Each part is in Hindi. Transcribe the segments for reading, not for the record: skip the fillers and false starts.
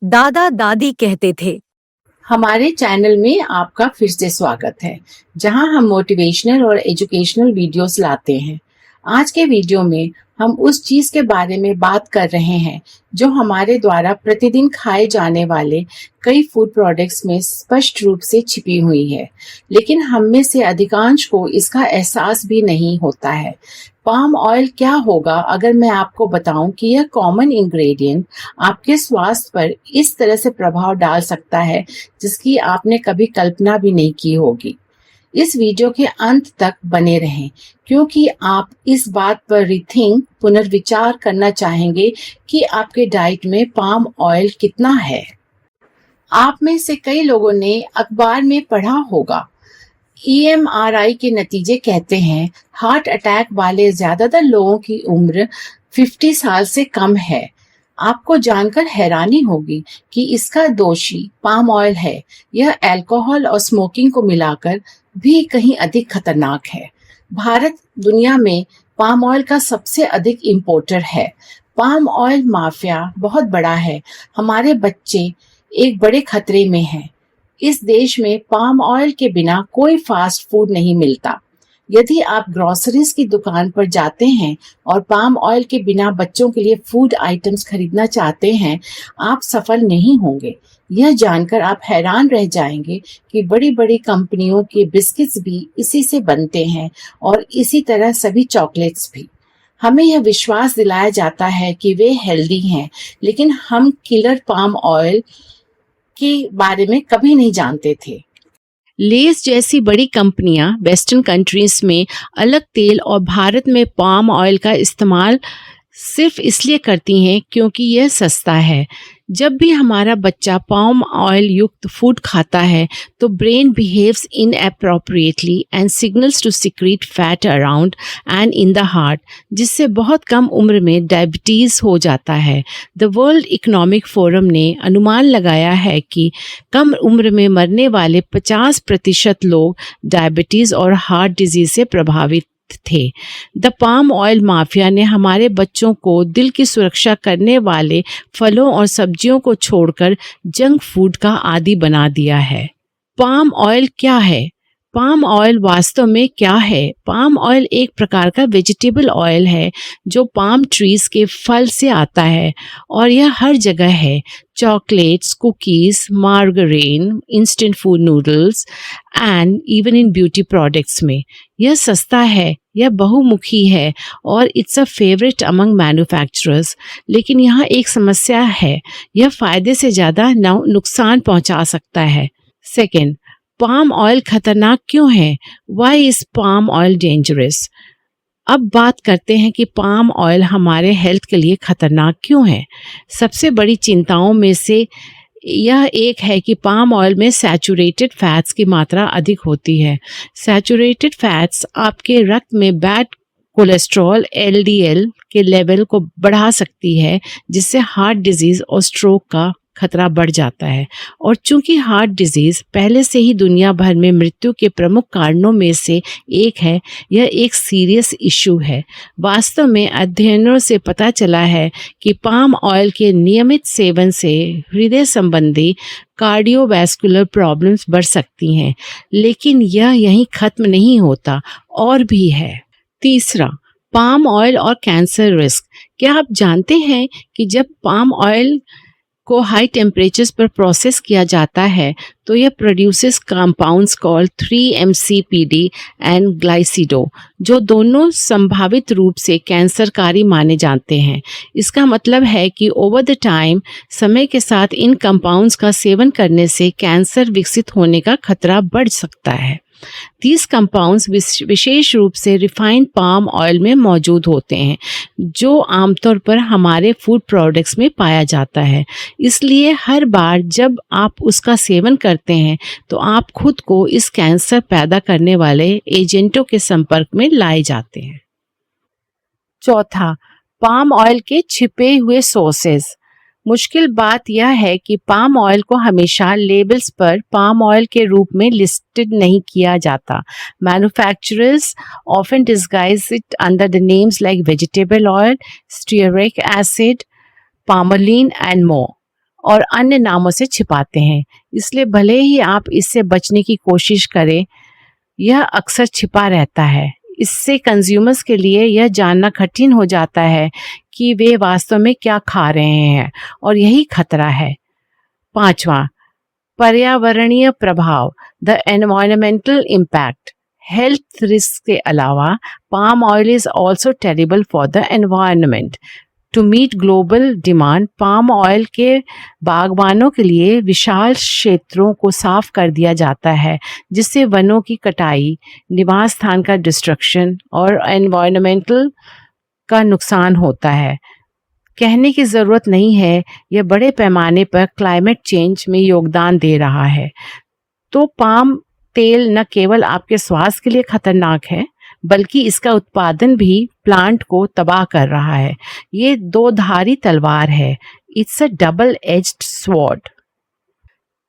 दादा दादी कहते थे। हमारे चैनल में आपका फिर से स्वागत है, जहां हम मोटिवेशनल और एजुकेशनल वीडियोस लाते हैं। आज के वीडियो में हम उस चीज के बारे में बात कर रहे हैं जो हमारे द्वारा प्रतिदिन खाए जाने वाले कई फूड प्रोडक्ट्स में स्पष्ट रूप से छिपी हुई है, लेकिन हम में से अधिकांश को इसका एहसास भी नहीं होता है। पाम ऑयल क्या होगा अगर मैं आपको बताऊं कि यह कॉमन इंग्रेडिएंट आपके स्वास्थ्य पर इस तरह से प्रभाव डाल सकता है जिसकी आपने कभी कल्पना भी नहीं की होगी। इस वीडियो के अंत तक बने रहें, क्योंकि आप इस बात पर पुनर्विचार करना चाहेंगे कि आपके डाइट में पाम ऑयल कितना है। आप में से कई लोगों ने अखबार में पढ़ा होगा, EMRI के नतीजे कहते हैं हार्ट अटैक वाले ज्यादातर लोगों की उम्र 50 साल से कम है। आपको जानकर हैरानी होगी कि इसका दोषी पाम ऑयल है। यह अल्कोहल और स्मोकिंग को मिलाकर भी कहीं अधिक खतरनाक है। भारत दुनिया में पाम ऑयल का सबसे अधिक इंपोर्टर है। पाम ऑयल माफिया बहुत बड़ा है। हमारे बच्चे एक बड़े खतरे में हैं। इस देश में पाम ऑयल के बिना कोई फास्ट फूड नहीं मिलता। यदि आप ग्रोसरीज की दुकान पर जाते हैं और पाम ऑयल के बिना बच्चों के लिए फूड आइटम्स खरीदना चाहते हैं, आप सफल नहीं होंगे। यह जानकर आप हैरान रह जाएंगे कि बड़ी बड़ी कंपनियों के बिस्किट्स भी इसी से बनते हैं और इसी तरह सभी चॉकलेट्स भी। हमें यह विश्वास दिलाया जाता है कि वे हेल्दी हैं, लेकिन हम किलर पाम ऑयल के बारे में कभी नहीं जानते थे। लेस जैसी बड़ी कंपनियां वेस्टर्न कंट्रीज में अलग तेल और भारत में पाम ऑयल का इस्तेमाल सिर्फ इसलिए करती हैं क्योंकि यह सस्ता है। जब भी हमारा बच्चा पाम ऑयल युक्त फूड खाता है तो brain behaves inappropriately and signals to secrete fat around and in the heart, जिससे बहुत कम उम्र में डायबिटीज हो जाता है। द वर्ल्ड इकोनॉमिक फोरम ने अनुमान लगाया है कि कम उम्र में मरने वाले 50% लोग डायबिटीज और हार्ट डिजीज से प्रभावित थे। द पाम ऑयल माफिया ने हमारे बच्चों को दिल की सुरक्षा करने वाले फलों और सब्जियों को छोड़कर जंक फूड का आदी बना दिया है। पाम ऑयल क्या है? पाम ऑयल वास्तव में क्या है? पाम ऑयल एक प्रकार का वेजिटेबल ऑयल है जो पाम ट्रीज के फल से आता है और यह हर जगह है। Chocolates, cookies, margarine, instant food noodles and even in beauty products में। यह सस्ता है, यह बहुमुखी है और it's a favourite among manufacturers. लेकिन यहाँ एक समस्या है, यह फायदे से ज़्यादा नुकसान पहुँचा सकता है। सेकेंड, पाम ऑयल खतरनाक क्यों है? Why is palm oil dangerous? अब बात करते हैं कि पाम ऑयल हमारे हेल्थ के लिए खतरनाक क्यों है। सबसे बड़ी चिंताओं में से यह एक है कि पाम ऑयल में सैचुरेटेड फैट्स की मात्रा अधिक होती है। सैचुरेटेड फैट्स आपके रक्त में बैड कोलेस्ट्रॉल LDL के लेवल को बढ़ा सकती है, जिससे हार्ट डिजीज और स्ट्रोक का खतरा बढ़ जाता है। और चूंकि हार्ट डिजीज पहले से ही दुनिया भर में मृत्यु के प्रमुख कारणों में से एक है, यह एक सीरियस इशू है। वास्तव में अध्ययनों से पता चला है कि पाम ऑयल के नियमित सेवन से हृदय संबंधी कार्डियोवैस्कुलर प्रॉब्लम्स बढ़ सकती हैं। लेकिन यह यहीं खत्म नहीं होता, और भी है। तीसरा, पाम ऑयल और कैंसर रिस्क। क्या आप जानते हैं कि जब पाम ऑयल को हाई टेम्परेचर्स पर प्रोसेस किया जाता है तो यह produces compounds called 3-MCPD and glycidol, जो दोनों संभावित रूप से कैंसरकारी माने जाते हैं। इसका मतलब है कि ओवर द टाइम, समय के साथ इन कंपाउंड्स का सेवन करने से कैंसर विकसित होने का खतरा बढ़ सकता है। These compounds विशेष रूप से रिफाइंड पाम ऑयल में मौजूद होते हैं, जो आमतौर पर हमारे फूड प्रोडक्ट्स में पाया जाता है। इसलिए हर बार जब आप उसका सेवन करते हैं तो आप खुद को इस कैंसर पैदा करने वाले एजेंटों के संपर्क में लाए जाते हैं। चौथा, पाम ऑयल के छिपे हुए सोर्सेज। मुश्किल बात यह है कि पाम ऑयल को हमेशा लेबल्स पर पाम ऑयल के रूप में लिस्टेड नहीं किया जाता। Manufacturers often disguise it under the names like vegetable oil, stearic acid, palmolein and more. और अन्य नामों से छिपाते हैं। इसलिए भले ही आप इससे बचने की कोशिश करें, यह अक्सर छिपा रहता है। इससे कंज्यूमर्स के लिए यह जानना कठिन हो जाता है कि वे वास्तव में क्या खा रहे हैं, और यही खतरा है। 5वां, पर्यावरणीय प्रभाव, the environmental impact. Health risk के अलावा palm oil is also terrible for the environment. To meet global demand, palm oil के बागवानों के लिए विशाल क्षेत्रों को साफ कर दिया जाता है, जिससे वनों की कटाई, निवास स्थान का डिस्ट्रक्शन और एनवायरमेंटल का नुकसान होता है। कहने की ज़रूरत नहीं है, यह बड़े पैमाने पर क्लाइमेट चेंज में योगदान दे रहा है। तो पाम तेल न केवल आपके स्वास्थ्य के लिए खतरनाक है, बल्कि इसका उत्पादन भी प्लांट को तबाह कर रहा है। ये दो धारी तलवार है। It's a double edged sword.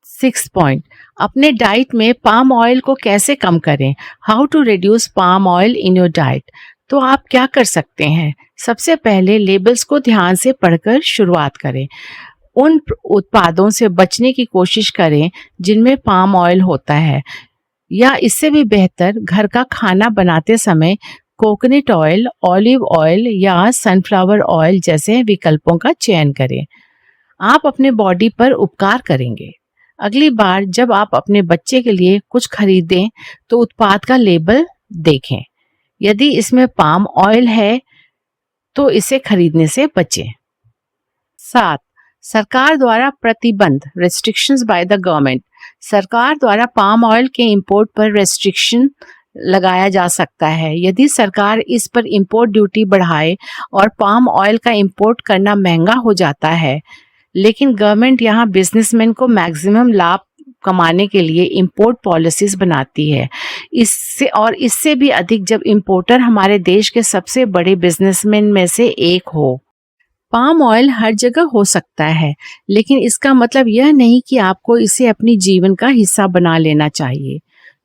6 point, अपने डाइट में पाम ऑयल को कैसे कम करें? How to reduce palm oil in your diet. तो आप क्या कर सकते हैं? सबसे पहले लेबल्स को ध्यान से पढ़कर शुरुआत करें। उन उत्पादों से बचने की कोशिश करें जिनमें पाम ऑयल होता है, या इससे भी बेहतर घर का खाना बनाते समय कोकोनट ऑयल, ऑलिव ऑयल या सनफ्लावर ऑयल जैसे विकल्पों का चयन करें। आप अपने बॉडी पर उपकार करेंगे। अगली बार जब आप अपने बच्चे के लिए कुछ खरीदें तो उत्पाद का लेबल देखें। यदि इसमें पाम ऑयल है तो इसे खरीदने से बचें। 7, सरकार द्वारा प्रतिबंध, रेस्ट्रिक्शंस बाय द गवर्नमेंट। सरकार द्वारा पाम ऑयल के इंपोर्ट पर रेस्ट्रिक्शन लगाया जा सकता है। यदि सरकार इस पर इंपोर्ट ड्यूटी बढ़ाए और पाम ऑयल का इंपोर्ट करना महंगा हो जाता है, लेकिन गवर्नमेंट यहाँ बिजनेसमैन को मैक्सिमम लाभ कमाने के लिए इंपोर्ट पॉलिसीज बनाती है। इससे भी अधिक जब इंपोर्टर हमारे देश के सबसे बड़े बिजनेसमैन में से एक हो। पाम ऑयल हर जगह हो सकता है, लेकिन इसका मतलब यह नहीं कि आपको इसे अपनी जीवन का हिस्सा बना लेना चाहिए।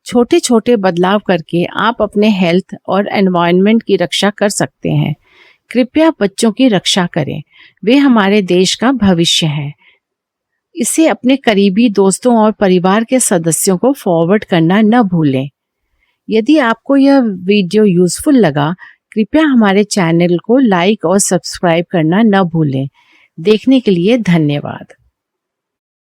छोटे छोटे बदलाव करके आप अपने हेल्थ और एनवायरनमेंट की रक्षा कर सकते हैं। कृपया बच्चों की रक्षा करें, वे हमारे देश का भविष्य है। इसे अपने करीबी दोस्तों और परिवार के सदस्यों को फॉरवर्ड करना न भूलें। यदि आपको यह वीडियो यूजफुल लगा, कृपया हमारे चैनल को लाइक और सब्सक्राइब करना न भूलें। देखने के लिए धन्यवाद।